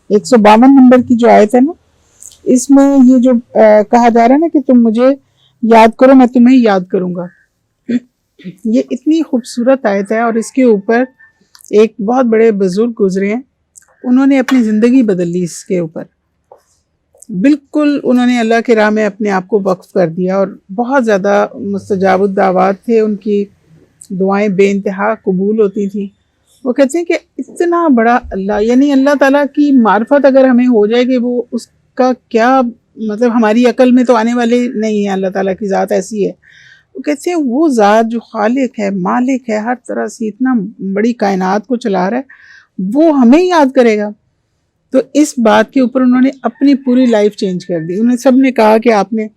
152 number کی جو آیت ہے نا، اس میں یہ جو کہا جا رہا ہے نا کہ تم مجھے یاد کرو میں تمہیں یاد کروں گا، یہ اتنی خوبصورت آیت ہے، اور اس کے اوپر ایک بہت بڑے بزرگ گزرے ہیں، انہوں نے اپنی زندگی بدل لی اس کے اوپر، بالکل انہوں نے اللہ کے راہ میں اپنے آپ کو وقف کر دیا، اور بہت زیادہ مستجاب الدعوات تھے، ان کی دعائیں بے انتہا قبول ہوتی تھیں۔ وہ کہتے ہیں کہ اتنا بڑا اللہ، یعنی اللہ تعالیٰ کی معرفت اگر ہمیں ہو جائے کہ وہ اس کا کیا مطلب ہماری عقل میں تو آنے والے نہیں ہے، اللہ تعالیٰ کی ذات ایسی ہے۔ وہ کہتے ہیں وہ ذات جو خالق ہے، مالک ہے، ہر طرح سے اتنا بڑی کائنات کو چلا رہا ہے، وہ ہمیں یاد کرے گا۔ تو اس بات کے اوپر انہوں نے اپنی پوری لائف چینج کر دی۔ انہیں سب نے کہا کہ آپ نے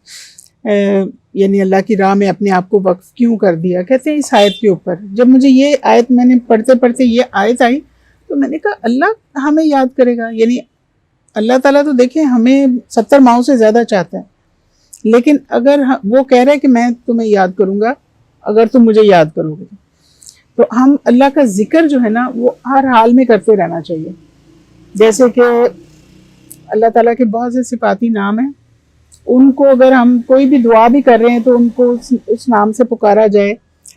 یعنی اللہ کی راہ میں اپنے آپ کو وقف کیوں کر دیا؟ کہتے ہیں اس آیت کے اوپر جب مجھے یہ آیت میں نے پڑھتے پڑھتے یہ آیت آئی تو میں نے کہا اللہ ہمیں یاد کرے گا، یعنی اللہ تعالیٰ تو دیکھیں ہمیں 70 ماؤں سے زیادہ چاہتا ہے، لیکن اگر وہ کہہ رہے کہ میں تمہیں یاد کروں گا اگر تم مجھے یاد کرو گے، تو ہم اللہ کا ذکر جو ہے نا وہ ہر حال میں کرتے رہنا چاہیے۔ جیسے کہ اللہ تعالیٰ کے بہت سے صفاتی نام ہیں، ان کو اگر ہم کوئی بھی دعا بھی کر رہے ہیں تو ان کو اس نام سے پکارا جائے،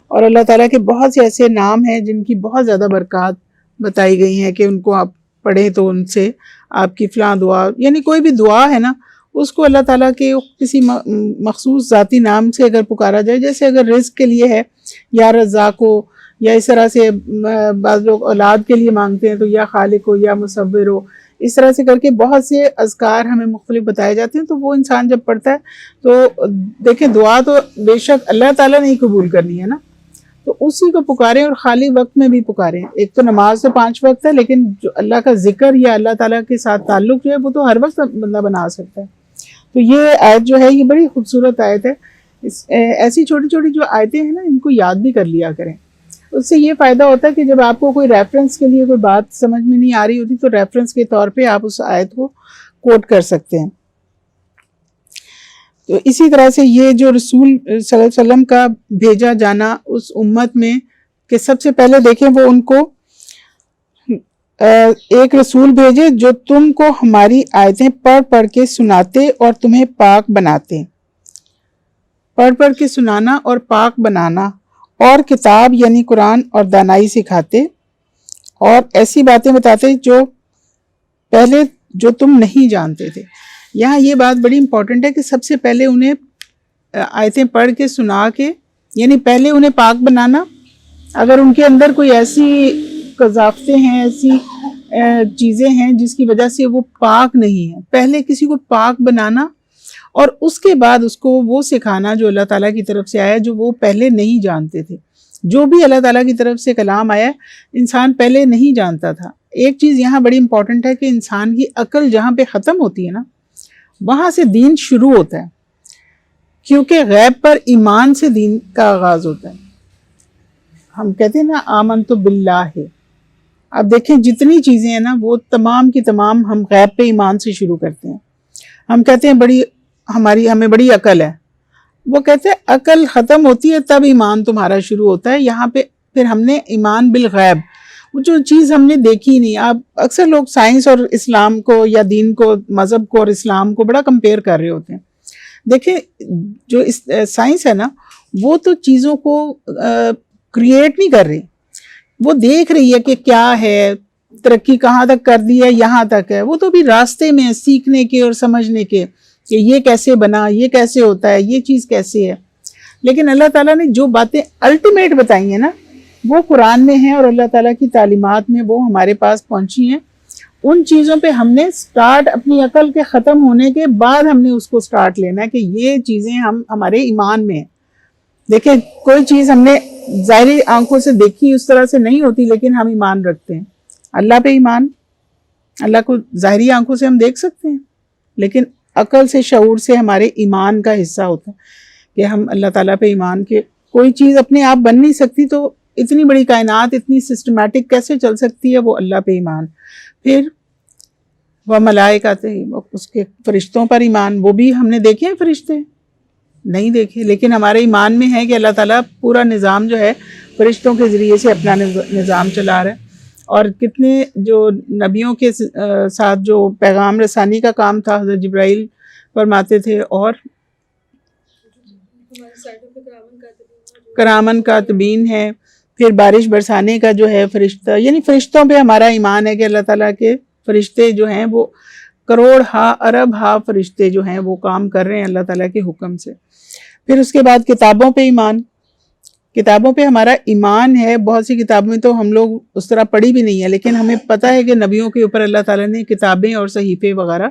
اور اللہ تعالیٰ کے بہت سے ایسے نام ہیں جن کی بہت زیادہ برکات بتائی گئی ہیں کہ ان کو آپ پڑھیں تو ان سے آپ کی فلاں دعا، یعنی کوئی بھی دعا ہے نا اس کو اللہ تعالیٰ کے کسی مخصوص ذاتی نام سے اگر پکارا جائے، جیسے اگر رزق کے لیے ہے یا رزاق ہو، یا اس طرح سے بعض لوگ اولاد کے لیے مانگتے ہیں تو یا خالق ہو یا مصور ہو، اس طرح سے کر کے بہت سے اذکار ہمیں مختلف بتائے جاتے ہیں، تو وہ انسان جب پڑھتا ہے تو دیکھیں دعا تو بے شک اللہ تعالیٰ نے ہی قبول کرنی ہے نا، تو اسی کو پکاریں اور خالی وقت میں بھی پکاریں۔ ایک تو نماز تو 5 وقت ہے، لیکن جو اللہ کا ذکر یا اللہ تعالیٰ کے ساتھ تعلق جو ہے وہ تو ہر وقت بندہ بنا سکتا ہے۔ تو یہ آیت جو ہے یہ بڑی خوبصورت آیت ہے۔ ایسی چھوٹی چھوٹی جو آیتیں ہیں نا ان کو یاد بھی کر لیا کریں، اس سے یہ فائدہ ہوتا ہے کہ جب آپ کو کوئی ریفرنس کے لیے کوئی بات سمجھ میں نہیں آ رہی ہوتی تو ریفرنس کے طور پہ آپ اس آیت کو کوٹ کر سکتے ہیں۔ تو اسی طرح سے یہ جو رسول صلی اللہ علیہ وسلم کا بھیجا جانا اس امت میں کہ سب سے پہلے دیکھیں وہ ان کو ایک رسول بھیجے جو تم کو ہماری آیتیں پڑھ پڑھ کے سناتے اور تمہیں پاک بناتے، پڑھ پڑھ کے سنانا اور پاک بنانا، اور کتاب یعنی قرآن اور دانائی سکھاتے، اور ایسی باتیں بتاتے جو تم نہیں جانتے تھے۔ یہاں یہ بات بڑی امپورٹنٹ ہے کہ سب سے پہلے انہیں آیتیں پڑھ کے سنا کے، یعنی پہلے انہیں پاک بنانا، اگر ان کے اندر کوئی ایسی قذافتیں ہیں، ایسی چیزیں ہیں جس کی وجہ سے وہ پاک نہیں ہیں، پہلے کسی کو پاک بنانا، اور اس کے بعد اس کو وہ سکھانا جو اللہ تعالیٰ کی طرف سے آیا جو وہ پہلے نہیں جانتے تھے۔ جو بھی اللہ تعالیٰ کی طرف سے کلام آیا انسان پہلے نہیں جانتا تھا۔ ایک چیز یہاں بڑی امپورٹنٹ ہے کہ انسان کی عقل جہاں پہ ختم ہوتی ہے نا وہاں سے دین شروع ہوتا ہے، کیونکہ غیب پر ایمان سے دین کا آغاز ہوتا ہے۔ ہم کہتے ہیں نا آمنت باللہ، اب دیکھیں جتنی چیزیں ہیں نا وہ تمام کی تمام ہم غیب پہ ایمان سے شروع کرتے ہیں۔ ہم کہتے ہیں ہمیں بڑی عقل ہے، وہ کہتے ہیں عقل ختم ہوتی ہے تب ایمان تمہارا شروع ہوتا ہے۔ یہاں پہ پھر ہم نے ایمان بالغیب، وہ جو چیز ہم نے دیکھی نہیں۔ آپ اکثر لوگ سائنس اور اسلام کو یا دین کو، مذہب کو اور اسلام کو بڑا کمپیئر کر رہے ہوتے ہیں۔ دیکھیں جو سائنس ہے نا وہ تو چیزوں کو کریٹ نہیں کر رہی، وہ دیکھ رہی ہے کہ کیا ہے، ترقی کہاں تک کر دی ہے، یہاں تک ہے، وہ تو بھی راستے میں سیکھنے کے اور سمجھنے کے کہ یہ کیسے بنا، یہ کیسے ہوتا ہے، یہ چیز کیسے ہے۔ لیکن اللہ تعالیٰ نے جو باتیں الٹیمیٹ بتائی ہیں نا وہ قرآن میں ہیں، اور اللہ تعالیٰ کی تعلیمات میں وہ ہمارے پاس پہنچی ہیں۔ ان چیزوں پہ ہم نے سٹارٹ اپنی عقل کے ختم ہونے کے بعد ہم نے اس کو سٹارٹ لینا ہے کہ یہ چیزیں ہمارے ایمان میں ہیں۔ دیکھیں کوئی چیز ہم نے ظاہری آنکھوں سے دیکھی اس طرح سے نہیں ہوتی، لیکن ہم ایمان رکھتے ہیں اللہ پہ۔ ایمان اللہ کو ظاہری آنکھوں سے ہم دیکھ سکتے ہیں، لیکن عقل سے، شعور سے ہمارے ایمان کا حصہ ہوتا ہے کہ ہم اللہ تعالیٰ پہ ایمان کے۔ کوئی چیز اپنے آپ بن نہیں سکتی، تو اتنی بڑی کائنات اتنی سسٹمیٹک کیسے چل سکتی ہے؟ وہ اللہ پہ ایمان۔ پھر وہ ملائکہ، اس کے فرشتوں پر ایمان، وہ بھی ہم نے دیکھے ہیں فرشتے؟ نہیں دیکھے، لیکن ہمارے ایمان میں ہے کہ اللہ تعالیٰ پورا نظام جو ہے فرشتوں کے ذریعے سے اپنا نظام چلا رہا ہے۔ اور کتنے جو نبیوں کے ساتھ جو پیغام رسانی کا کام تھا حضرت جبرائیل فرماتے تھے، اور کرامن کاتبین ہے، پھر بارش برسانے کا جو ہے فرشتہ، یعنی فرشتوں پہ ہمارا ایمان ہے کہ اللہ تعالیٰ کے فرشتے جو ہیں وہ کروڑ ہا ارب ہا فرشتے جو ہیں وہ کام کر رہے ہیں اللہ تعالیٰ کے حکم سے۔ پھر اس کے بعد کتابوں پہ ایمان، کتابوں پہ ہمارا ایمان ہے۔ بہت سی کتابیں تو ہم لوگ اس طرح پڑھی بھی نہیں ہے، لیکن ہمیں پتہ ہے کہ نبیوں کے اوپر اللہ تعالیٰ نے کتابیں اور صحیفے وغیرہ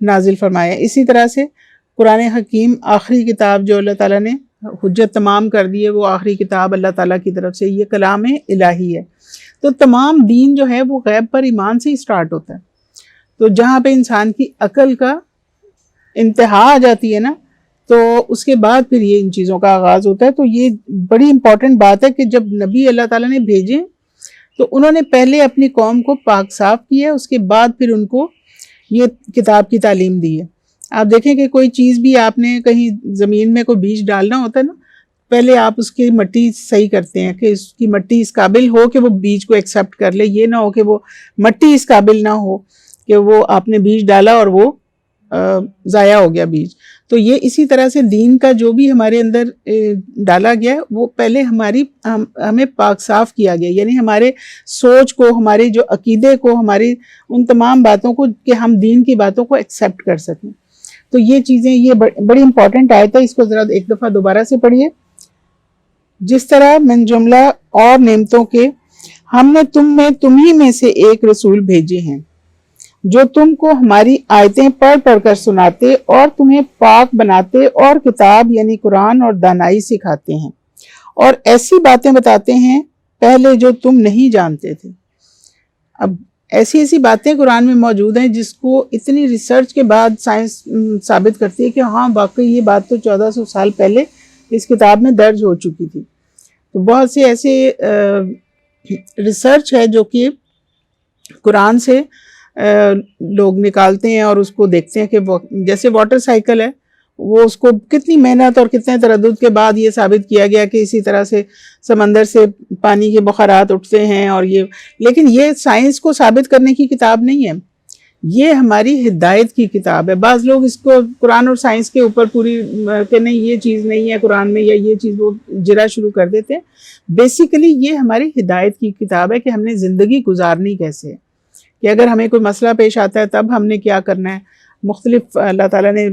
نازل فرمایا۔ اسی طرح سے قرآن حکیم آخری کتاب جو اللہ تعالیٰ نے حجت تمام کر دی ہے، وہ آخری کتاب اللہ تعالیٰ کی طرف سے، یہ کلام الہی ہے۔ تو تمام دین جو ہے وہ غیب پر ایمان سے ہی سٹارٹ ہوتا ہے۔ تو جہاں پہ انسان کی عقل کا انتہا آ جاتی ہے نا، تو اس کے بعد پھر یہ ان چیزوں کا آغاز ہوتا ہے۔ تو یہ بڑی امپورٹنٹ بات ہے کہ جب نبی اللہ تعالیٰ نے بھیجے تو انہوں نے پہلے اپنی قوم کو پاک صاف کیا، اس کے بعد پھر ان کو یہ کتاب کی تعلیم دی ہے۔ آپ دیکھیں کہ کوئی چیز بھی آپ نے کہیں زمین میں کوئی بیج ڈالنا ہوتا ہے نا، پہلے آپ اس کی مٹی صحیح کرتے ہیں کہ اس کی مٹی اس قابل ہو کہ وہ بیج کو ایکسیپٹ کر لے، یہ نہ ہو کہ وہ مٹی اس قابل نہ ہو کہ وہ آپ نے بیج ڈالا اور وہ ضائع ہو گیا بیج۔ تو یہ اسی طرح سے دین کا جو بھی ہمارے اندر ڈالا گیا ہے وہ پہلے ہمیں پاک صاف کیا گیا، یعنی ہمارے سوچ کو، ہمارے جو عقیدے کو، ہماری ان تمام باتوں کو کہ ہم دین کی باتوں کو ایکسیپٹ کر سکیں۔ تو یہ چیزیں یہ بڑی امپورٹنٹ آیت ہے، اس کو ذرا ایک دفعہ دوبارہ سے پڑھیے۔ جس طرح من جملہ اور نعمتوں کے ہم نے تمہیں میں سے ایک رسول بھیجے ہیں جو تم کو ہماری آیتیں پڑھ پڑھ کر سناتے اور تمہیں پاک بناتے اور کتاب یعنی قرآن اور دانائی سکھاتے ہیں اور ایسی باتیں بتاتے ہیں پہلے جو تم نہیں جانتے تھے۔ اب ایسی باتیں قرآن میں موجود ہیں جس کو اتنی ریسرچ کے بعد سائنس ثابت کرتی ہے کہ ہاں واقعی یہ بات تو 1400 سال پہلے اس کتاب میں درج ہو چکی تھی۔ تو بہت سے ایسے ریسرچ ہے جو کہ قرآن سے لوگ نکالتے ہیں اور اس کو دیکھتے ہیں کہ جیسے واٹر سائیکل ہے، وہ اس کو کتنی محنت اور کتنے تردد کے بعد یہ ثابت کیا گیا کہ اسی طرح سے سمندر سے پانی کے بخارات اٹھتے ہیں، اور یہ لیکن یہ سائنس کو ثابت کرنے کی کتاب نہیں ہے، یہ ہماری ہدایت کی کتاب ہے۔ بعض لوگ اس کو قرآن اور سائنس کے اوپر پوری کہ نہیں یہ چیز نہیں ہے قرآن میں یا یہ چیز وہ جرا شروع کر دیتے ہیں۔ بیسیکلی یہ ہماری ہدایت کی کتاب ہے کہ ہم نے زندگی گزارنی کیسے ہے، کہ اگر ہمیں کوئی مسئلہ پیش آتا ہے تب ہم نے کیا کرنا ہے۔ مختلف اللہ تعالیٰ نے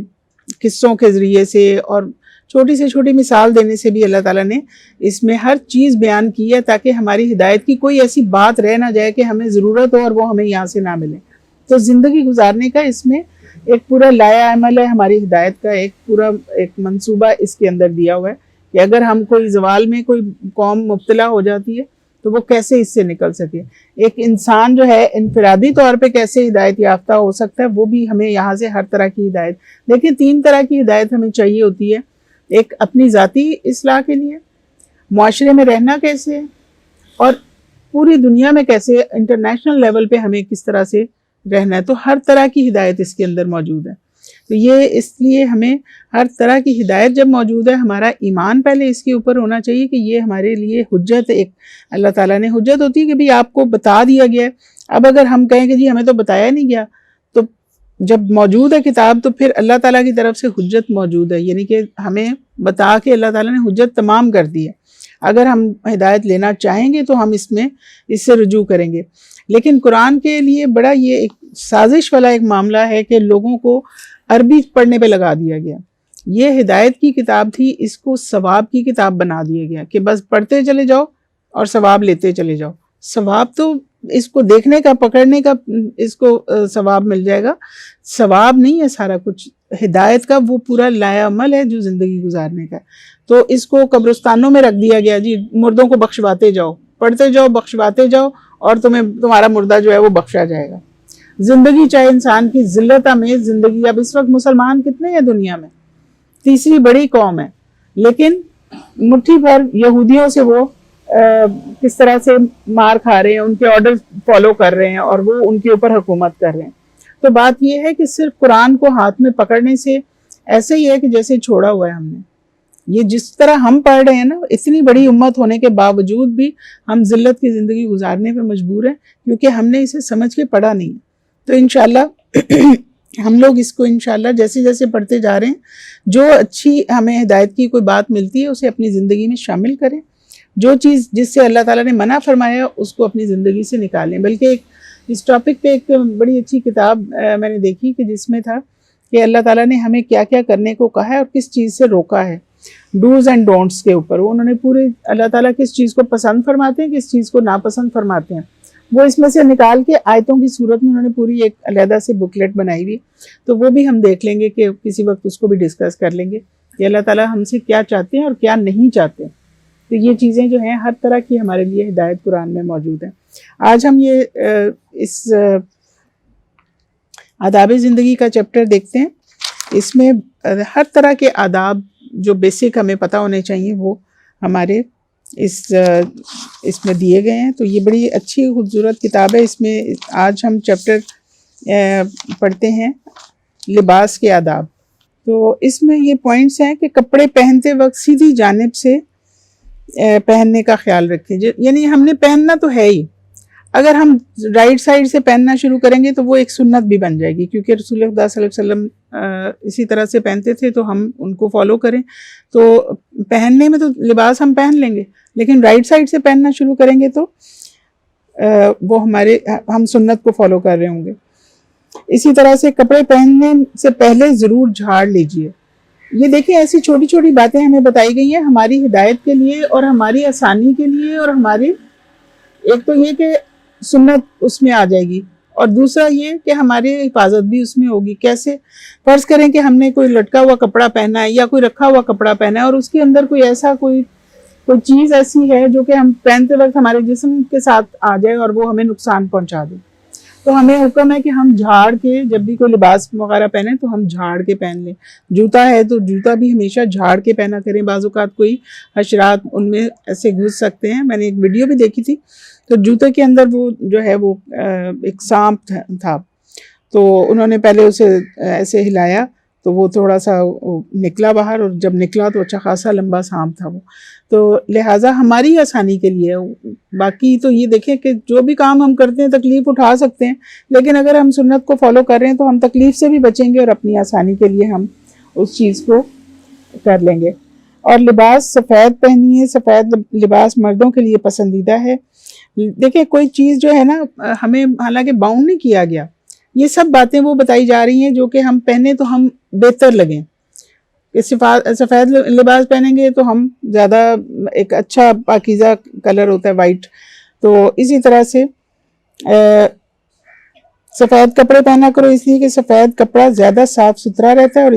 قصوں کے ذریعے سے اور چھوٹی سے چھوٹی مثال دینے سے بھی اللہ تعالیٰ نے اس میں ہر چیز بیان کی ہے تاکہ ہماری ہدایت کی کوئی ایسی بات رہ نہ جائے کہ ہمیں ضرورت ہو اور وہ ہمیں یہاں سے نہ ملے۔ تو زندگی گزارنے کا اس میں ایک پورا لایا عمل ہے، ہماری ہدایت کا ایک پورا ایک منصوبہ اس کے اندر دیا ہوا ہے کہ اگر ہم کوئی زوال میں کوئی قوم مبتلا ہو جاتی ہے تو وہ کیسے اس سے نکل سکے، ایک انسان جو ہے انفرادی طور پہ کیسے ہدایت یافتہ ہو سکتا ہے، وہ بھی ہمیں یہاں سے ہر طرح کی ہدایت۔ لیکن 3 طرح کی ہدایت ہمیں چاہیے ہوتی ہے، ایک اپنی ذاتی اصلاح کے لیے، معاشرے میں رہنا کیسے ہے، اور پوری دنیا میں کیسے انٹرنیشنل لیول پہ ہمیں کس طرح سے رہنا ہے۔ تو ہر طرح کی ہدایت اس کے اندر موجود ہے۔ تو یہ اس لیے ہمیں ہر طرح کی ہدایت جب موجود ہے، ہمارا ایمان پہلے اس کے اوپر ہونا چاہیے کہ یہ ہمارے لیے حجت، ایک اللہ تعالیٰ نے حجت ہوتی ہے کہ بھی آپ کو بتا دیا گیا ہے۔ اب اگر ہم کہیں کہ جی ہمیں تو بتایا نہیں گیا، تو جب موجود ہے کتاب تو پھر اللہ تعالیٰ کی طرف سے حجت موجود ہے، یعنی کہ ہمیں بتا کے اللہ تعالیٰ نے حجت تمام کر دی ہے۔ اگر ہم ہدایت لینا چاہیں گے تو ہم اس سے رجوع کریں گے۔ لیکن قرآن کے لیے بڑا یہ ایک سازش والا ایک معاملہ ہے کہ لوگوں کو عربی پڑھنے پہ لگا دیا گیا۔ یہ ہدایت کی کتاب تھی، اس کو ثواب کی کتاب بنا دیا گیا کہ بس پڑھتے چلے جاؤ اور ثواب لیتے چلے جاؤ۔ ثواب تو اس کو دیکھنے کا، پکڑنے کا اس کو ثواب مل جائے گا، ثواب نہیں ہے سارا کچھ۔ ہدایت کا وہ پورا لایا عمل ہے جو زندگی گزارنے کا۔ تو اس کو قبرستانوں میں رکھ دیا گیا، جی مردوں کو بخشواتے جاؤ، پڑھتے جاؤ، بخشواتے جاؤ، اور تمہارا مردہ جو ہے وہ بخشا جائے گا۔ زندگی چاہے انسان کی ذلت آمیز زندگی، اب اس وقت مسلمان کتنے ہیں دنیا میں، 3ری بڑی قوم ہے، لیکن مٹھی بھر یہودیوں سے وہ کس طرح سے مار کھا رہے ہیں، ان کے آرڈر فالو کر رہے ہیں اور وہ ان کے اوپر حکومت کر رہے ہیں۔ تو بات یہ ہے کہ صرف قرآن کو ہاتھ میں پکڑنے سے ایسے ہی ہے کہ جیسے چھوڑا ہوا ہے ہم نے، یہ جس طرح ہم پڑھ رہے ہیں نا، اتنی بڑی امت ہونے کے باوجود بھی ہم ذلت کی زندگی گزارنے پہ مجبور ہیں کیونکہ ہم نے اسے سمجھ کے پڑھا نہیں. تو انشاءاللہ ہم لوگ اس کو انشاءاللہ جیسے جیسے پڑھتے جا رہے ہیں، جو اچھی ہمیں ہدایت کی کوئی بات ملتی ہے اسے اپنی زندگی میں شامل کریں، جو چیز جس سے اللہ تعالیٰ نے منع فرمایا اس کو اپنی زندگی سے نکالیں. بلکہ اس ٹاپک پہ ایک بڑی اچھی کتاب میں نے دیکھی کہ جس میں تھا کہ اللہ تعالیٰ نے ہمیں کیا کیا کرنے کو کہا ہے اور کس چیز سے روکا ہے، ڈوز اینڈ ڈونٹس کے اوپر. انہوں نے پورے اللہ تعالیٰ کس چیز کو پسند فرماتے ہیں، کس چیز کو ناپسند فرماتے ہیں، وہ اس میں سے نکال کے آیتوں کی صورت میں انہوں نے پوری ایک علیحدہ سے بکلیٹ بنائی ہوئی. تو وہ بھی ہم دیکھ لیں گے کہ کسی وقت اس کو بھی ڈسکس کر لیں گے کہ اللہ تعالیٰ ہم سے کیا چاہتے ہیں اور کیا نہیں چاہتے. تو یہ چیزیں جو ہیں ہر طرح کی ہمارے لیے ہدایت قرآن میں موجود ہیں. آج ہم یہ اس آداب زندگی کا چیپٹر دیکھتے ہیں. اس میں ہر طرح کے آداب جو بیسک ہمیں پتہ ہونے چاہیے وہ ہمارے اس میں دیے گئے ہیں. تو یہ بڑی اچھی خوبصورت کتاب ہے. اس میں آج ہم چیپٹر پڑھتے ہیں لباس کے آداب. تو اس میں یہ پوائنٹس ہیں کہ کپڑے پہنتے وقت سیدھی جانب سے پہننے کا خیال رکھیں. یعنی ہم نے پہننا تو ہے ہی، اگر ہم رائٹ سائڈ سے پہننا شروع کریں گے تو وہ ایک سنت بھی بن جائے گی، کیونکہ رسول اللہ صلی اللہ علیہ وسلم اسی طرح سے پہنتے تھے تو ہم ان کو فالو کریں. تو پہننے میں تو لباس ہم پہن لیں گے، لیکن رائٹ سائڈ سے پہننا شروع کریں گے تو وہ ہم سنت کو فالو کر رہے ہوں گے. اسی طرح سے کپڑے پہننے سے پہلے ضرور جھاڑ لیجئے. یہ دیکھیں ایسی چھوٹی چھوٹی باتیں ہمیں بتائی گئی ہیں ہماری ہدایت کے لیے اور ہماری آسانی کے لیے، اور ہماری ایک تو یہ کہ سنت اس میں آ جائے گی، اور دوسرا یہ کہ ہماری حفاظت بھی اس میں ہوگی. کیسے؟ فرض کریں کہ ہم نے کوئی لٹکا ہوا کپڑا پہنا ہے یا کوئی رکھا ہوا کپڑا پہنا ہے اور اس کے اندر کوئی چیز ایسی ہے جو کہ ہم پہنتے وقت ہمارے جسم کے ساتھ آ جائے اور وہ ہمیں نقصان پہنچا دے. تو ہمیں حکم ہے کہ ہم جھاڑ کے، جب بھی کوئی لباس وغیرہ پہنیں تو ہم جھاڑ کے پہن لیں. جوتا ہے تو جوتا بھی ہمیشہ جھاڑ کے پہنا کریں. بعض اوقات کوئی حشرات ان میں ایسے گھس سکتے ہیں. میں نے ایک ویڈیو بھی دیکھی تھی تو جوتے کے اندر وہ جو ہے وہ ایک سانپ تھا، تو انہوں نے پہلے اسے ایسے ہلایا تو وہ تھوڑا سا نکلا باہر، اور جب نکلا تو اچھا خاصا لمبا سانپ تھا وہ. تو لہٰذا ہماری آسانی کے لیے. باقی تو یہ دیکھیں کہ جو بھی کام ہم کرتے ہیں تکلیف اٹھا سکتے ہیں، لیکن اگر ہم سنت کو فالو کر رہے ہیں تو ہم تکلیف سے بھی بچیں گے اور اپنی آسانی کے لیے ہم اس چیز کو کر لیں گے. اور لباس سفید پہنیے. سفید لباس مردوں کے لیے پسندیدہ ہے. دیکھیں کوئی چیز جو ہے نا ہمیں حالانکہ باؤنڈ نہیں کیا گیا، یہ سب باتیں وہ بتائی جا رہی ہیں جو کہ ہم پہنے تو ہم بہتر لگیں. سفید لباس پہنیں گے تو ہم زیادہ ایک اچھا پاکیزہ کلر ہوتا ہے وائٹ. تو اسی طرح سے سفید کپڑے پہنا کرو، اس لیے کہ سفید کپڑا زیادہ صاف ستھرا رہتا ہے، اور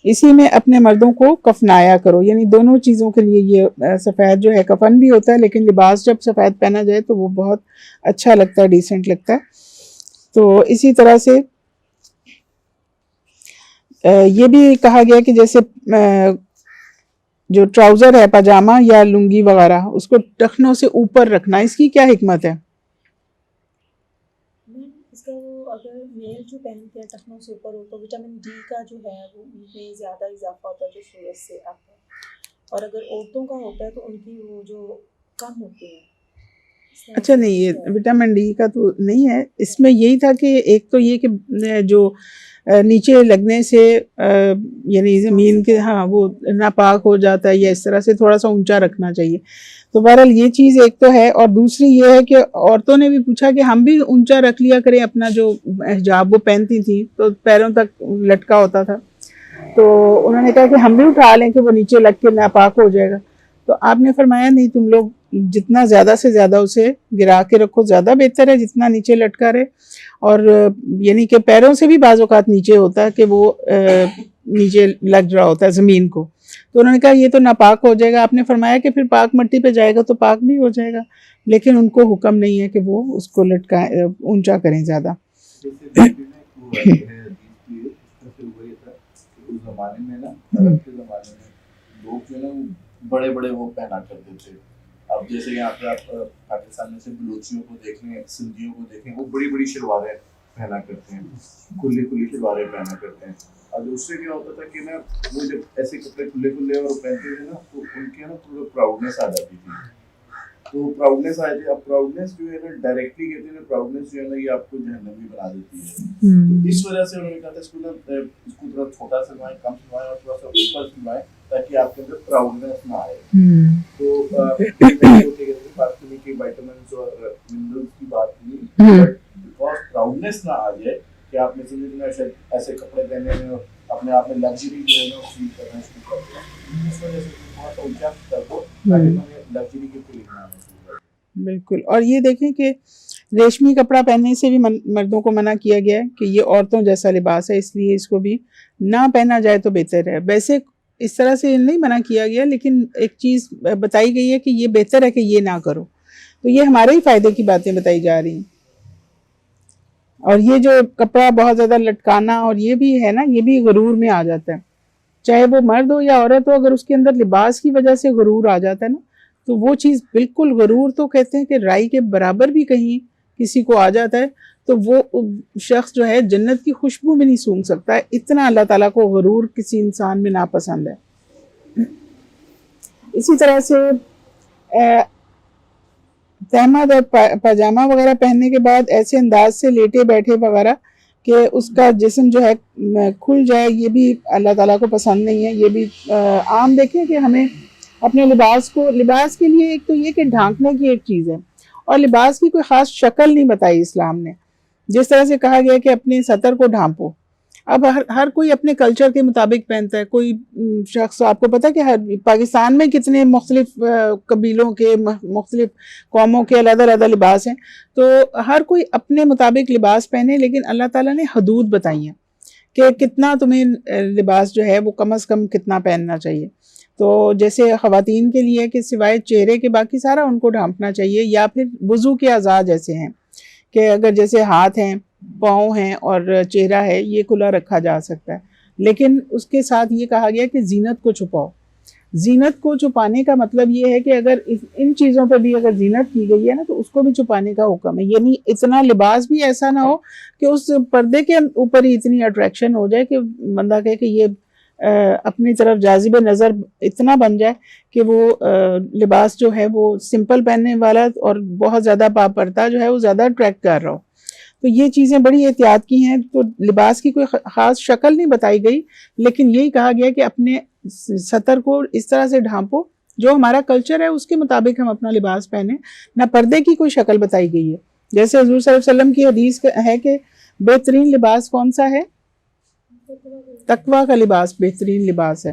اسی میں اپنے مردوں کو کفنایا کرو. یعنی دونوں چیزوں کے لیے یہ سفید جو ہے کفن بھی ہوتا ہے، لیکن لباس جب سفید پہنا جائے تو وہ بہت اچھا لگتا ہے، ڈیسنٹ لگتا ہے. تو اسی طرح سے یہ بھی کہا گیا کہ جیسے جو ٹراؤزر ہے، پاجامہ یا لنگی وغیرہ، اس کو ٹخنوں سے اوپر رکھنا. اس کی کیا حکمت ہے؟ اس کا وہ اگر میل جو پہنتے ہیں ٹخنوں سے اوپر ہو تو وٹامن ڈی کا جو ہے وہ ان میں زیادہ اضافہ ہوتا ہے جو سورج سے آتا ہے، اور اگر عورتوں کا ہوتا ہے تو ان کی وہ جو کم ہوتے ہیں. اچھا نہیں، یہ وٹامن ڈی کا تو نہیں ہے. اس میں یہی تھا کہ ایک تو یہ کہ جو نیچے لگنے سے یعنی زمین کے وہ ناپاک ہو جاتا ہے، یا اس طرح سے تھوڑا سا اونچا رکھنا چاہیے. تو بہرحال یہ چیز ایک تو ہے، اور دوسری یہ ہے کہ عورتوں نے بھی پوچھا کہ ہم بھی اونچا رکھ لیا کریں اپنا جو حجاب وہ پہنتی تھی تو پیروں تک لٹکا ہوتا تھا. تو انہوں نے کہا کہ ہم بھی اٹھا لیں کہ وہ نیچے لگ کے ناپاک ہو جائے گا. تو آپ نے فرمایا نہیں، تم لوگ جتنا زیادہ سے زیادہ اسے گرا کے رکھو زیادہ بہتر ہے، جتنا نیچے لٹکا رہے. اور یعنی کہ پیروں سے بھی بعض اوقات نیچے ہوتا ہے کہ وہ نیچے لگ رہا ہوتا ہے زمین کو. تو انہوں نے کہا یہ تو ناپاک ہو جائے گا. آپ نے فرمایا کہ پھر پاک مٹی پہ جائے گا تو پاک بھی ہو جائے گا، لیکن ان کو حکم نہیں ہے کہ وہ اس کو لٹکائیں، اونچا کریں زیادہ. بڑے بڑے وہ پہنا کرتے تھے. اب جیسے یہاں پہ آپ پاکستان میں سے بلوچیوں کو دیکھ لیں، سندھیوں کو دیکھیں، وہ بڑی بڑی شلواریں پہنا کرتے ہیں, کھلی کھلی شلواریں پہنا کرتے ہیں. اور اس سے کیا ہوتا تھا کہ نا وہ جب ایسے کپڑے کھلے کھلے اور پہنتے تھے نا تو ان کے نا تھوڑا پراؤڈنیس آ جاتی تھی. تو پراؤڈنیس آ جاتی. اب پراؤڈنیس جو ہے نا ڈائریکٹلی کہتے ہیں نا پراؤڈنیس جو ہے نا یہ آپ کو جہنمی بنا دیتی ہے. تو اس وجہ سے انہوں نے کہا تھا اس کو تھوڑا چھوٹا سلوائیں, کم سلوائیں اور تھوڑا سا اوپر سلوائیں تاکہ آپ کے اندر پراؤڈنیس نہ آئے. تو پاکستانی کے وائٹامنس اور منرلس کی بات کی, بٹ بیکاز پراؤڈنیس نہ آ جائے کہ آپ نے سمجھے ایسے کپڑے پہنے ہیں اور اپنے آپ میں لگژری جو ہے نا فیل کرنا شروع کر دیا, اس وجہ سے تھوڑا سا اونچا کر دو تاکہ ہمیں لگژری کی فیلنگ نہ آنا شروع کر دے. بالکل. اور یہ دیکھیں کہ ریشمی کپڑا پہننے سے بھی مردوں کو منع کیا گیا ہے کہ یہ عورتوں جیسا لباس ہے, اس لیے اس کو بھی نہ پہنا جائے تو بہتر ہے. ویسے اس طرح سے نہیں منع کیا گیا, لیکن ایک چیز بتائی گئی ہے کہ یہ بہتر ہے کہ یہ نہ کرو. تو یہ ہمارے ہی فائدے کی باتیں بتائی جا رہی ہیں. اور یہ جو کپڑا بہت زیادہ لٹکانا اور یہ بھی ہے نا, یہ بھی غرور میں آ جاتا ہے, چاہے وہ مرد ہو یا عورت ہو. اگر اس کے اندر لباس کی وجہ سے غرور آ جاتا ہے نا, تو وہ چیز بالکل غرور تو کہتے ہیں کہ رائی کے برابر بھی کہیں کسی کو آ جاتا ہے تو وہ شخص جو ہے جنت کی خوشبو بھی نہیں سونگھ سکتا ہے. اتنا اللہ تعالیٰ کو غرور کسی انسان میں ناپسند ہے. اسی طرح سے تہمد اور پاجامہ وغیرہ پہننے کے بعد ایسے انداز سے لیٹے بیٹھے وغیرہ کہ اس کا جسم جو ہے کھل جائے, یہ بھی اللہ تعالیٰ کو پسند نہیں ہے. یہ بھی عام دیکھیں کہ ہمیں اپنے لباس کے لیے ایک تو یہ کہ ڈھانکنے کی ایک چیز ہے, اور لباس کی کوئی خاص شکل نہیں بتائی اسلام نے. جس طرح سے کہا گیا کہ اپنے سطر کو ڈھانپو, اب ہر کوئی اپنے کلچر کے مطابق پہنتا ہے. کوئی شخص, آپ کو پتہ کہ پاکستان میں کتنے مختلف قبیلوں کے مختلف قوموں کے علیحدہ علیحدہ لباس ہیں, تو ہر کوئی اپنے مطابق لباس پہنے, لیکن اللہ تعالیٰ نے حدود بتائی ہیں کہ کتنا تمہیں لباس جو ہے وہ کم از کم کتنا پہننا چاہیے. تو جیسے خواتین کے لیے کہ سوائے چہرے کے باقی سارا ان کو ڈھانپنا چاہیے, یا پھر وضو کے اعضاء جیسے ہیں کہ اگر جیسے ہاتھ ہیں, پاؤں ہیں اور چہرہ ہے, یہ کھلا رکھا جا سکتا ہے. لیکن اس کے ساتھ یہ کہا گیا کہ زینت کو چھپاؤ. زینت کو چھپانے کا مطلب یہ ہے کہ اگر ان چیزوں پہ بھی اگر زینت کی گئی ہے نا تو اس کو بھی چھپانے کا حکم ہے. یعنی اتنا لباس بھی ایسا نہ ہو کہ اس پردے کے اوپر ہی اتنی اٹریکشن ہو جائے کہ بندہ کہے کہ یہ اپنی طرف جاذب نظر اتنا بن جائے کہ وہ لباس جو ہے وہ سمپل پہننے والا اور بہت زیادہ پردہ جو ہے وہ زیادہ اٹریکٹ کر رہا ہو. تو یہ چیزیں بڑی احتیاط کی ہیں. تو لباس کی کوئی خاص شکل نہیں بتائی گئی, لیکن یہی کہا گیا کہ اپنے سطر کو اس طرح سے ڈھانپو جو ہمارا کلچر ہے اس کے مطابق ہم اپنا لباس پہنیں. نہ پردے کی کوئی شکل بتائی گئی ہے. جیسے حضور صلی اللہ علیہ وسلم کی حدیث ہے کہ بہترین لباس کون سا ہے؟ تقویٰ کا لباس بہترین لباس ہے.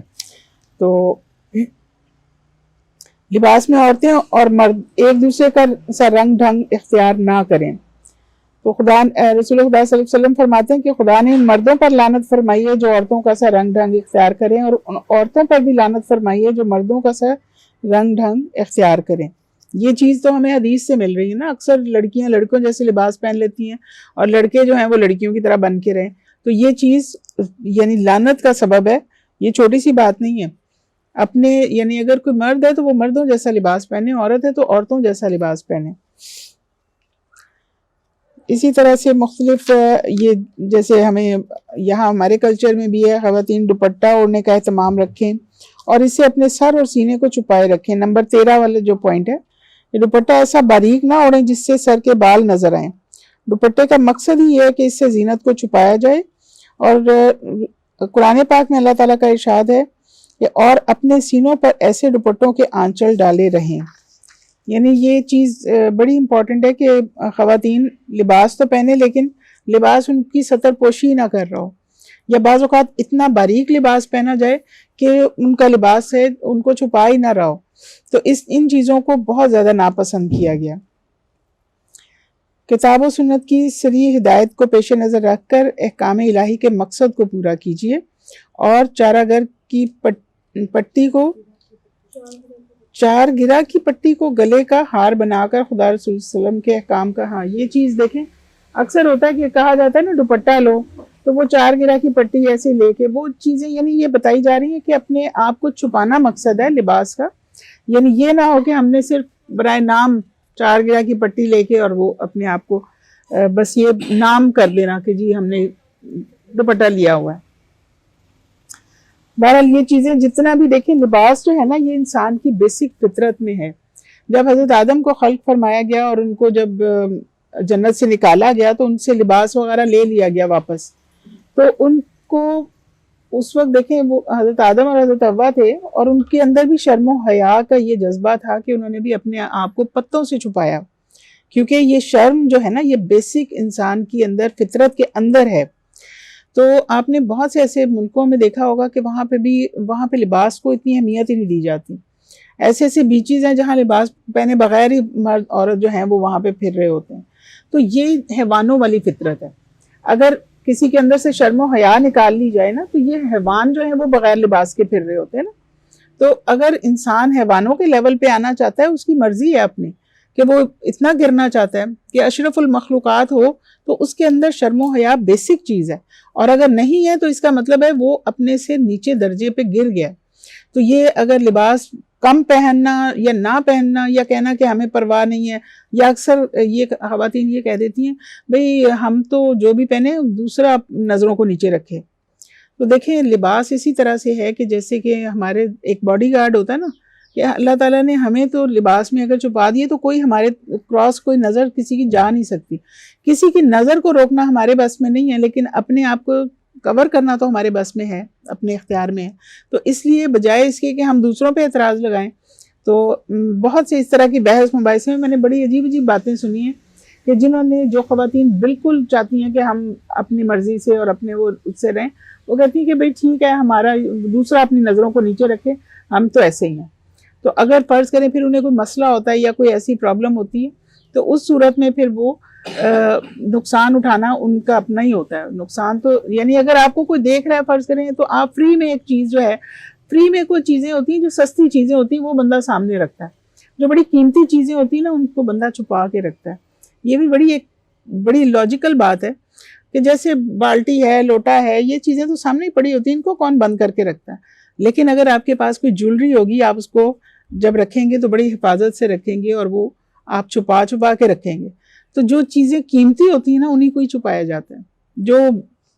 تو لباس میں عورتیں اور مرد ایک دوسرے کا سا رنگ ڈھنگ اختیار نہ کریں. تو رسول خدا صلی اللہ علیہ وسلم فرماتے ہیں کہ خدا نے مردوں پر لعنت فرمائی ہے جو عورتوں کا سا رنگ ڈھنگ اختیار کریں, اور عورتوں پر بھی لعنت فرمائی ہے جو مردوں کا سا رنگ ڈھنگ اختیار کریں. یہ چیز تو ہمیں حدیث سے مل رہی ہے نا. اکثر لڑکیاں لڑکوں جیسے لباس پہن لیتی ہیں اور لڑکے جو ہیں وہ لڑکیوں کی طرح بن کے رہیں. تو یہ چیز یعنی لعنت کا سبب ہے. یہ چھوٹی سی بات نہیں ہے. اپنے یعنی اگر کوئی مرد ہے تو وہ مردوں جیسا لباس پہنے, عورت ہے تو عورتوں جیسا لباس پہنے. اسی طرح سے مختلف یہ جیسے ہمیں یہاں ہمارے کلچر میں بھی ہے, خواتین دوپٹہ اوڑھنے کا اہتمام رکھیں اور اس سے اپنے سر اور سینے کو چھپائے رکھیں. نمبر 13 والا جو پوائنٹ ہے, یہ دوپٹہ ایسا باریک نہ اوڑھیں جس سے سر کے بال نظر آئیں. دوپٹے کا مقصد ہی یہ ہے کہ اس سے زینت کو چھپایا جائے. اور قرآن پاک میں اللہ تعالیٰ کا ارشاد ہے کہ اور اپنے سینوں پر ایسے دوپٹوں کے آنچل ڈالے رہیں. یعنی یہ چیز بڑی امپورٹنٹ ہے کہ خواتین لباس تو پہنے لیکن لباس ان کی سطر پوشی نہ کر رہا ہو, یا بعض اوقات اتنا باریک لباس پہنا جائے کہ ان کا لباس ہے ان کو چھپا ہی نہ رہا ہو. تو ان چیزوں کو بہت زیادہ ناپسند کیا گیا. کتاب و سنت کی صریح ہدایت کو پیش نظر رکھ کر احکام الہی کے مقصد کو پورا کیجیے, اور چارہ گر کی پٹی کو چار گرہ کی پٹی کو گلے کا ہار بنا کر خدا رسول صلی اللہ علیہ وسلم کے احکام کا. ہاں یہ چیز دیکھیں, اکثر ہوتا ہے کہ کہا جاتا ہے نا دوپٹہ لو, تو وہ 4 گرہ کی پٹی ایسے لے کے وہ چیزیں یعنی یہ بتائی جا رہی ہیں کہ اپنے آپ کو چھپانا مقصد ہے لباس کا. یعنی یہ نہ ہو کہ ہم نے صرف برائے نام 4 گرہ کی پٹی لے کے اور وہ اپنے آپ کو بس یہ نام کر دینا کہ جی ہم نے دوپٹہ لیا ہوا ہے. بہرحال یہ چیزیں جتنا بھی دیکھیں، لباس جو ہے نا یہ انسان کی بیسک فطرت میں ہے. جب حضرت آدم کو خلق فرمایا گیا اور ان کو جب جنت سے نکالا گیا تو ان سے لباس وغیرہ لے لیا گیا واپس. تو ان کو اس وقت دیکھیں وہ حضرت آدم اور حضرت حوا تھے اور ان کے اندر بھی شرم و حیا کا یہ جذبہ تھا کہ انہوں نے بھی اپنے آپ کو پتوں سے چھپایا، کیونکہ یہ شرم جو ہے نا یہ بیسک انسان کی اندر فطرت کے اندر ہے. تو آپ نے بہت سے ایسے ملکوں میں دیکھا ہوگا کہ وہاں پہ لباس کو اتنی اہمیت ہی نہیں دی جاتی. ایسے ایسے بیچیز ہیں جہاں لباس پہنے بغیر ہی مرد عورت جو ہیں وہ وہاں پہ پھر رہے ہوتے ہیں. تو یہ حیوانوں والی فطرت ہے. اگر کسی کے اندر سے شرم و حیا نکال لی جائے نا تو یہ حیوان جو ہیں وہ بغیر لباس کے پھر رہے ہوتے ہیں نا. تو اگر انسان حیوانوں کے لیول پہ آنا چاہتا ہے اس کی مرضی ہے اپنی کہ وہ اتنا گرنا چاہتا ہے کہ اشرف المخلوقات ہو تو اس کے اندر شرم و حیا بیسک چیز ہے، اور اگر نہیں ہے تو اس کا مطلب ہے وہ اپنے سے نیچے درجے پہ گر گیا. تو یہ اگر لباس کم پہننا یا نہ پہننا یا کہنا کہ ہمیں پرواہ نہیں ہے، یا اکثر یہ خواتین یہ کہہ دیتی ہیں بھئی ہم تو جو بھی پہنے دوسرا نظروں کو نیچے رکھے. تو دیکھیں لباس اسی طرح سے ہے کہ جیسے کہ ہمارے ایک باڈی گارڈ ہوتا ہے نا، کہ اللہ تعالیٰ نے ہمیں تو لباس میں اگر چھپا دیے تو کوئی ہمارے کراس کوئی نظر کسی کی جا نہیں سکتی. کسی کی نظر کو روکنا ہمارے بس میں نہیں ہے، لیکن اپنے آپ کو کور کرنا تو ہمارے بس میں ہے، اپنے اختیار میں ہے. تو اس لیے بجائے اس کے کہ ہم دوسروں پہ اعتراض لگائیں، تو بہت سے اس طرح کی بحث مباحثے میں میں نے بڑی عجیب عجیب باتیں سنی ہیں کہ جنہوں نے جو خواتین بالکل چاہتی ہیں کہ ہم اپنی مرضی سے اور اپنے وہ اس سے رہیں، وہ کہتی ہیں کہ بھئی ٹھیک ہے ہمارا دوسرا اپنی نظروں کو نیچے رکھے، ہم تو ایسے ہی ہیں. تو اگر فرض کریں پھر انہیں کوئی مسئلہ ہوتا ہے یا کوئی ایسی پرابلم ہوتی ہے تو اس صورت میں پھر وہ نقصان اٹھانا ان کا اپنا ہی ہوتا ہے. نقصان تو یعنی اگر آپ کو کوئی دیکھ رہا ہے فرض کریں تو آپ فری میں ایک چیز جو ہے، فری میں کوئی چیزیں ہوتی ہیں جو سستی چیزیں ہوتی ہیں وہ بندہ سامنے رکھتا ہے، جو بڑی قیمتی چیزیں ہوتی ہیں نا ان کو بندہ چھپا کے رکھتا ہے. یہ بھی ایک بڑی لاجیکل بات ہے کہ جیسے بالٹی ہے، لوٹا ہے، یہ چیزیں تو سامنے ہی پڑی ہوتی ہیں، ان کو کون بند کر کے رکھتا ہے. لیکن اگر آپ کے پاس کوئی جیولری ہوگی آپ اس کو جب رکھیں گے تو بڑی حفاظت سے رکھیں گے اور وہ آپ چھپا کے رکھیں گے. تو جو چیزیں قیمتی ہوتی ہیں نا انہیں کو ہی چھپایا جاتا ہے. جو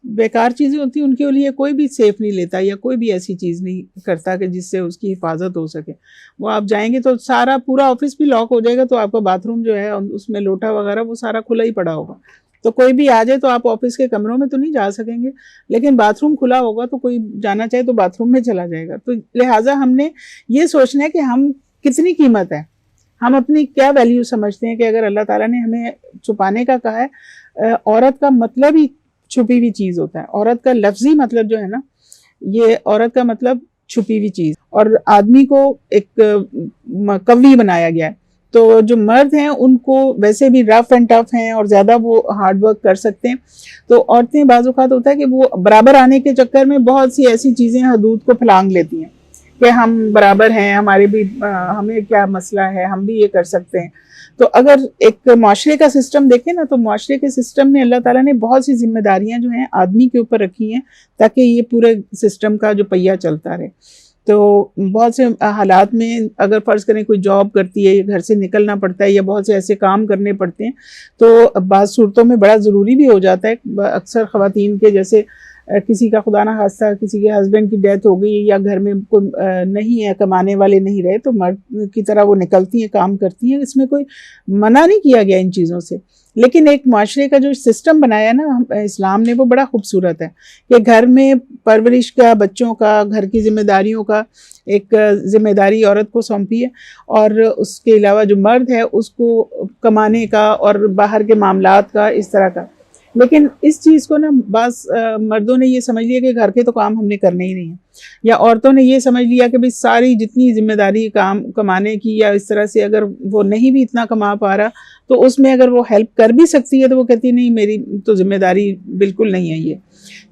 بیکار چیزیں ہوتی ہیں ان کے لیے کوئی بھی سیف نہیں لیتا یا کوئی بھی ایسی چیز نہیں کرتا کہ جس سے اس کی حفاظت ہو سکے. وہ آپ جائیں گے تو سارا پورا آفس بھی لاک ہو جائے گا، تو آپ کا باتھ روم جو ہے اس میں لوٹا وغیرہ وہ سارا کھلا ہی پڑا ہوگا. تو کوئی بھی آ جائے تو آپ آفس کے کمروں میں تو نہیں جا سکیں گے، لیکن باتھ روم کھلا ہوگا تو کوئی جانا چاہے تو باتھ روم میں چلا جائے گا. تو لہٰذا ہم نے یہ سوچنا ہے کہ ہم کتنی قیمت ہے، ہم اپنی کیا ویلیو سمجھتے ہیں. کہ اگر اللہ تعالیٰ نے ہمیں چھپانے کا کہا ہے، عورت کا مطلب ہی چھپی ہوئی چیز ہوتا ہے. عورت کا لفظی مطلب جو ہے نا، یہ عورت کا مطلب چھپی ہوئی چیز، اور آدمی کو ایک قوی بنایا گیا ہے. تو جو مرد ہیں ان کو ویسے بھی رف اینڈ ٹف ہیں اور زیادہ وہ ہارڈ ورک کر سکتے ہیں. تو عورتیں بعض اوقات ہوتا ہے کہ وہ برابر آنے کے چکر میں بہت سی ایسی چیزیں حدود کو پھلانگ لیتی ہیں کہ ہم برابر ہیں، ہمارے بھی ہمیں کیا مسئلہ ہے، ہم بھی یہ کر سکتے ہیں. تو اگر ایک معاشرے کا سسٹم دیکھیں نا تو معاشرے کے سسٹم میں اللہ تعالیٰ نے بہت سی ذمہ داریاں جو ہیں آدمی کے اوپر رکھی ہیں تاکہ یہ پورے سسٹم کا جو پہیہ چلتا رہے. تو بہت سے حالات میں اگر فرض کریں کوئی جاب کرتی ہے یا گھر سے نکلنا پڑتا ہے یا بہت سے ایسے کام کرنے پڑتے ہیں تو بعض صورتوں میں بڑا ضروری بھی ہو جاتا ہے. اکثر خواتین کے جیسے کسی کا خدا نہ خواستہ کسی کے ہسبینڈ کی ڈیتھ ہو گئی یا گھر میں کوئی نہیں ہے، کمانے والے نہیں رہے، تو مرد کی طرح وہ نکلتی ہیں، کام کرتی ہیں. اس میں کوئی منع نہیں کیا گیا ان چیزوں سے، لیکن ایک معاشرے کا جو سسٹم بنایا نا اسلام نے وہ بڑا خوبصورت ہے کہ گھر میں پرورش کا، بچوں کا، گھر کی ذمہ داریوں کا ایک ذمہ داری عورت کو سونپی ہے، اور اس کے علاوہ جو مرد ہے اس کو کمانے کا اور باہر کے معاملات کا اس طرح کا. لیکن اس چیز کو نا بعض مردوں نے یہ سمجھ لیا کہ گھر کے تو کام ہم نے کرنے ہی نہیں ہیں، یا عورتوں نے یہ سمجھ لیا کہ بھئی ساری جتنی ذمہ داری کام کمانے کی یا اس طرح سے اگر وہ نہیں بھی اتنا کما پا رہا تو اس میں اگر وہ ہیلپ کر بھی سکتی ہے تو وہ کہتی نہیں میری تو ذمہ داری بالکل نہیں ہے یہ.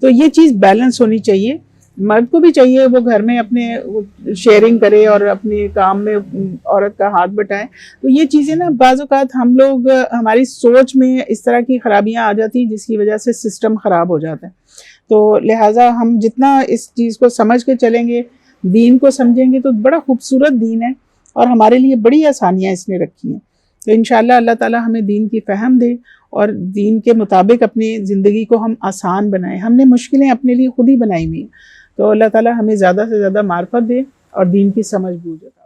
تو یہ چیز بیلنس ہونی چاہیے. مرد کو بھی چاہیے وہ گھر میں اپنے شیئرنگ کرے اور اپنے کام میں عورت کا ہاتھ بٹائے. تو یہ چیزیں نا بعض اوقات ہم لوگ ہماری سوچ میں اس طرح کی خرابیاں آ جاتی ہیں جس کی وجہ سے سسٹم خراب ہو جاتا ہے. تو لہٰذا ہم جتنا اس چیز کو سمجھ کے چلیں گے، دین کو سمجھیں گے، تو بڑا خوبصورت دین ہے اور ہمارے لیے بڑی آسانیاں اس نے رکھی ہیں. تو انشاءاللہ اللہ تعالیٰ ہمیں دین کی فہم دے اور دین کے مطابق اپنی زندگی کو ہم آسان بنائیں. ہم نے مشکلیں اپنے لیے خود ہی بنائی ہوئی ہیں. تو اللہ تعالیٰ ہمیں زیادہ سے زیادہ معرفت دے اور دین کی سمجھ بوجھ عطا